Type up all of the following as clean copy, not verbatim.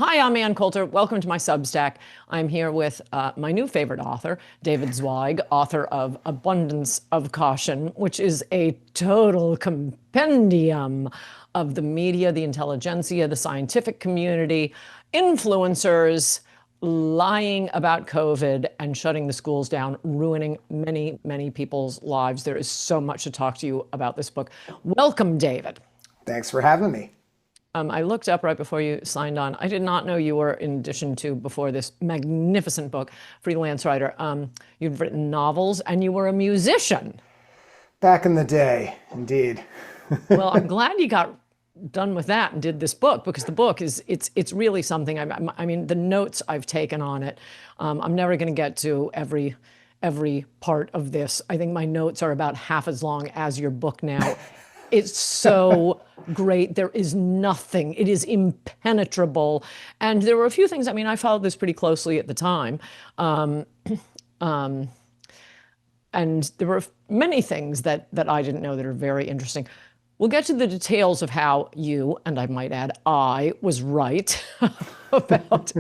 Hi, I'm Ann Coulter. Welcome to my Substack. I'm here with my new favorite author, David Zweig, author of Abundance of Caution, which is a total compendium of the media, the intelligentsia, the scientific community, influencers lying about COVID and shutting the schools down, ruining many, many people's lives. There is so much to talk to you about this book. Welcome, David. Thanks for having me. I looked up right before you signed on. I did not know you were, in addition to before this magnificent book, freelance writer. You've written novels and you were a musician. Back in the day, indeed. Well, I'm glad you got done with that and did this book, because the book is, it's really something. I mean, the notes I've taken on it, I'm never going to get to every part of this. I think my notes are about half as long as your book now. It's so great. There is nothing. It is impenetrable. And there were a few things. I mean, I followed this pretty closely at the time. And there were many things that I didn't know that are very interesting. We'll get to the details of how you, and I might add, I was right about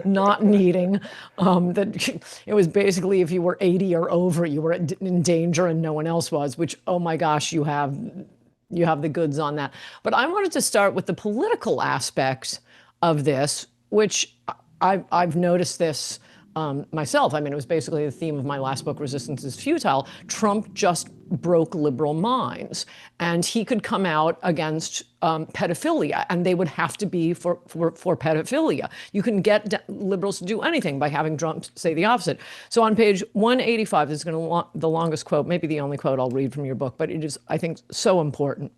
not needing, that it was basically if you were 80 or over, you were in danger and no one else was, which, oh my gosh, you have the goods on that. But I wanted to start with the political aspect of this, which I've noticed this myself. I mean, it was basically the theme of my last book, Resistance is Futile. Trump just broke liberal minds, and he could come out against pedophilia, and they would have to be for pedophilia. You can get liberals to do anything by having Trump say the opposite. So on page 185, this is going to the longest quote, maybe the only quote I'll read from your book, but it is, I think, so important.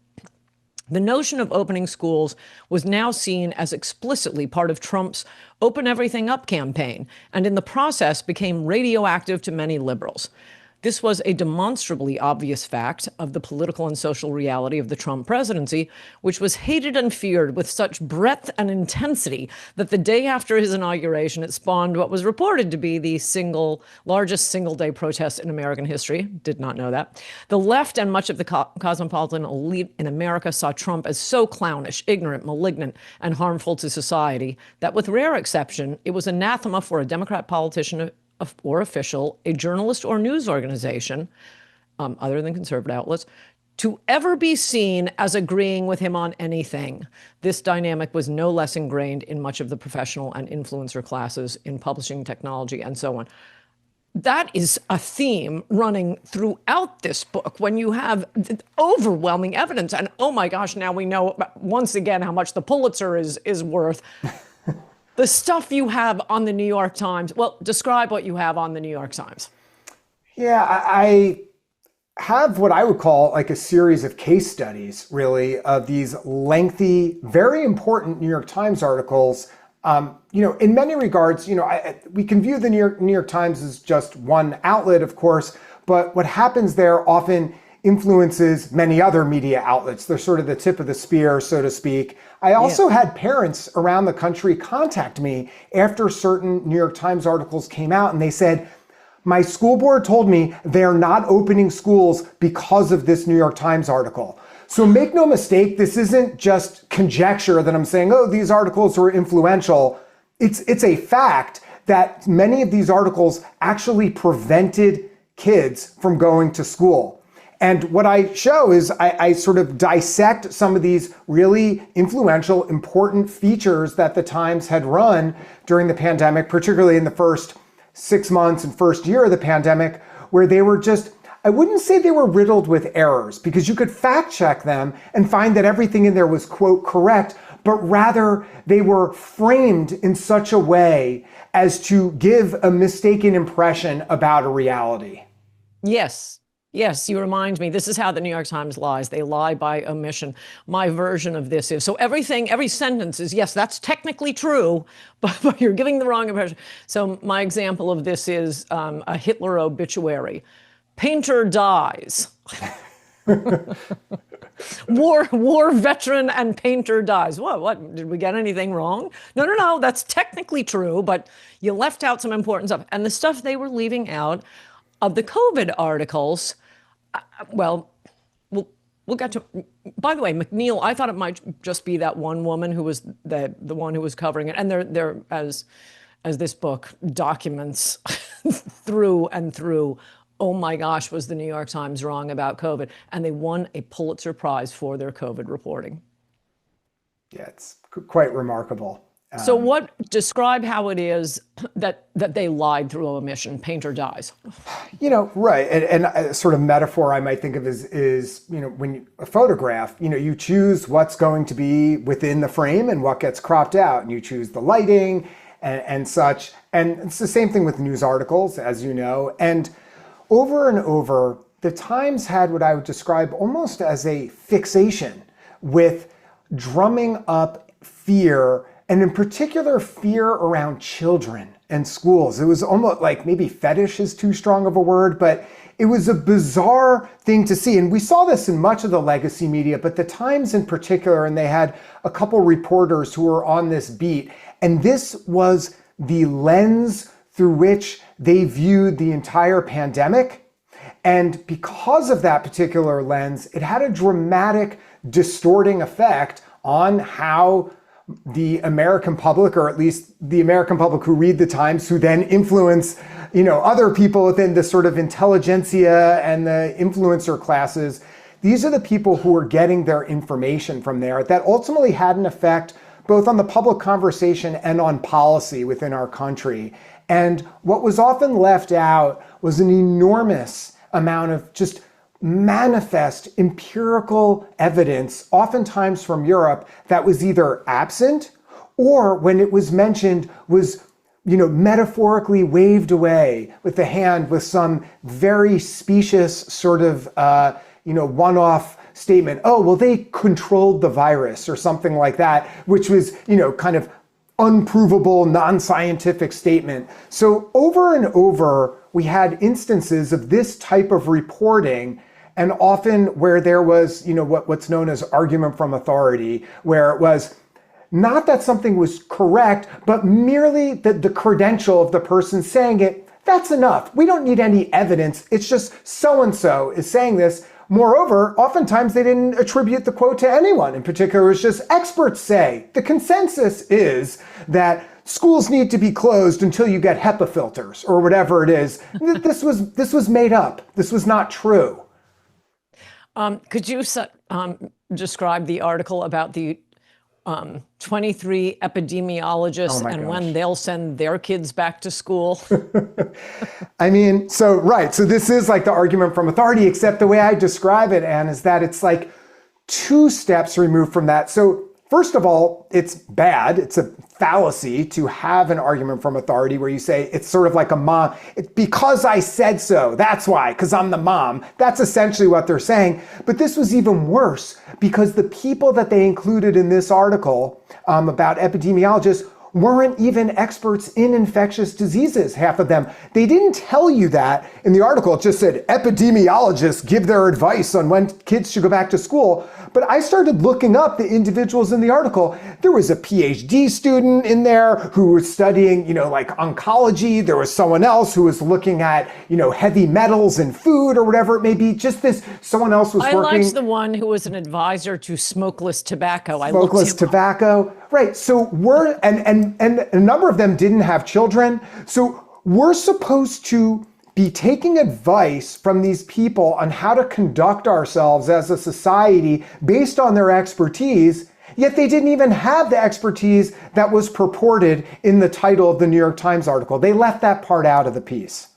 The notion of opening schools was now seen as explicitly part of Trump's Open Everything Up campaign, and in the process became radioactive to many liberals. This was a demonstrably obvious fact of the political and social reality of the Trump presidency, which was hated and feared with such breadth and intensity that the day after his inauguration, it spawned what was reported to be the largest single-day protest in American history. Did not know that. The left and much of the cosmopolitan elite in America saw Trump as so clownish, ignorant, malignant, and harmful to society that, with rare exception, it was anathema for a Democrat politician or official, a journalist or news organization, other than conservative outlets, to ever be seen as agreeing with him on anything. This dynamic was no less ingrained in much of the professional and influencer classes in publishing, technology, and so on. That is a theme running throughout this book when you have overwhelming evidence. And oh my gosh, now we know once again how much the Pulitzer is worth. The stuff you have on the New York Times. Well, describe what you have on the New York Times. Yeah, I have what I would call like a series of case studies, really, of these lengthy, very important New York Times articles. In many regards, we can view the New York Times as just one outlet, of course, but what happens there often influences many other media outlets. They're sort of the tip of the spear, so to speak. I also had parents around the country contact me after certain New York Times articles came out, and they said, my school board told me they're not opening schools because of this New York Times article. So make no mistake, this isn't just conjecture that I'm saying, oh, these articles were influential. It's a fact that many of these articles actually prevented kids from going to school. And what I show is I sort of dissect some of these really influential, important features that the Times had run during the pandemic, particularly in the first 6 months and first year of the pandemic, where they were just, I wouldn't say they were riddled with errors, because you could fact check them and find that everything in there was, quote, correct, but rather they were framed in such a way as to give a mistaken impression about a reality. Yes, you remind me. This is how the New York Times lies. They lie by omission. My version of this is, so every sentence is, yes, that's technically true, but you're giving the wrong impression. So my example of this is a Hitler obituary. Painter dies. War veteran and painter dies. What? Did we get anything wrong? No, that's technically true, but you left out some important stuff. And the stuff they were leaving out of the COVID articles, we'll we'll get to. By the way, McNeil, I thought it might just be that one woman who was the one who was covering it, and they're as this book documents through and through. Oh my gosh, was the New York Times wrong about COVID? And they won a Pulitzer Prize for their COVID reporting. Yeah, it's quite remarkable. So describe how it is that they lied through omission, painter dies. Right. And a sort of metaphor I might think of is when a photograph, you choose what's going to be within the frame and what gets cropped out, and you choose the lighting and such. And it's the same thing with news articles, as you know. And over and over, the Times had what I would describe almost as a fixation with drumming up fear, and in particular, fear around children and schools. It was almost like, maybe fetish is too strong of a word, but it was a bizarre thing to see. And we saw this in much of the legacy media, but the Times in particular, and they had a couple reporters who were on this beat. And this was the lens through which they viewed the entire pandemic. And because of that particular lens, it had a dramatic distorting effect on how the American public, or at least the American public who read the Times, who then influence, other people within the sort of intelligentsia and the influencer classes. These are the people who are getting their information from there. That ultimately had an effect both on the public conversation and on policy within our country. And what was often left out was an enormous amount of just manifest empirical evidence, oftentimes from Europe, that was either absent or, when it was mentioned, was metaphorically waved away with the hand with some very specious sort of one-off statement. Oh, well, they controlled the virus or something like that, which was kind of unprovable, non-scientific statement. So over and over, we had instances of this type of reporting, and often where there was, what's known as argument from authority, where it was not that something was correct, but merely that the credential of the person saying it, that's enough. We don't need any evidence. It's just so-and-so is saying this. Moreover, oftentimes they didn't attribute the quote to anyone in particular. It's just experts say. The consensus is that schools need to be closed until you get HEPA filters or whatever it is. This was made up. This was not true. Could you describe the article about the 23 epidemiologists and when they'll send their kids back to school? So this is like the argument from authority, except the way I describe it, Anne, is that it's like two steps removed from that. So first of all, it's bad. It's a fallacy to have an argument from authority where you say it's sort of like a mom. It's because I said so. That's why, because I'm the mom. That's essentially what they're saying. But this was even worse because the people that they included in this article about epidemiologists weren't even experts in infectious diseases, half of them. They didn't tell you that in the article. It just said epidemiologists give their advice on when kids should go back to school. But I started looking up the individuals in the article. There was a PhD student in there who was studying, like oncology. There was someone else who was looking at, heavy metals in food or whatever it may be. Just this, someone else was working. I liked the one who was an advisor to smokeless tobacco. Smokeless tobacco. Right. So and a number of them didn't have children. So we're supposed to be taking advice from these people on how to conduct ourselves as a society based on their expertise, yet they didn't even have the expertise that was purported in the title of the New York Times article. They left that part out of the piece.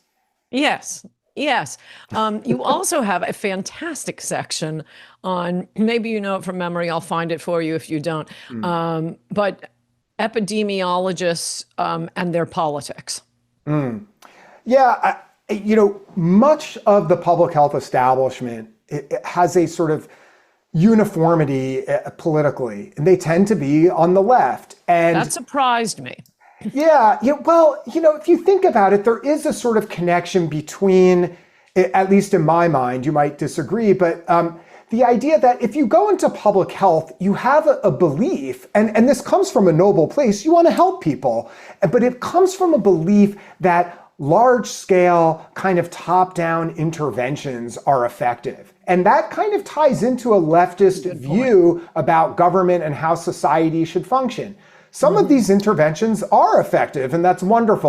Yes. You also have a fantastic section on, maybe you know it from memory, I'll find it for you if you don't, but epidemiologists and their politics. Yeah, much of the public health establishment it has a sort of uniformity politically, and they tend to be on the left. And that surprised me. Yeah. Well, if you think about it, there is a sort of connection between, at least in my mind, you might disagree, but the idea that if you go into public health, you have a belief, and this comes from a noble place, you want to help people, but it comes from a belief that large scale kind of top-down interventions are effective. And that kind of ties into a leftist view about government and how society should function. Some of these interventions are effective, and that's wonderful.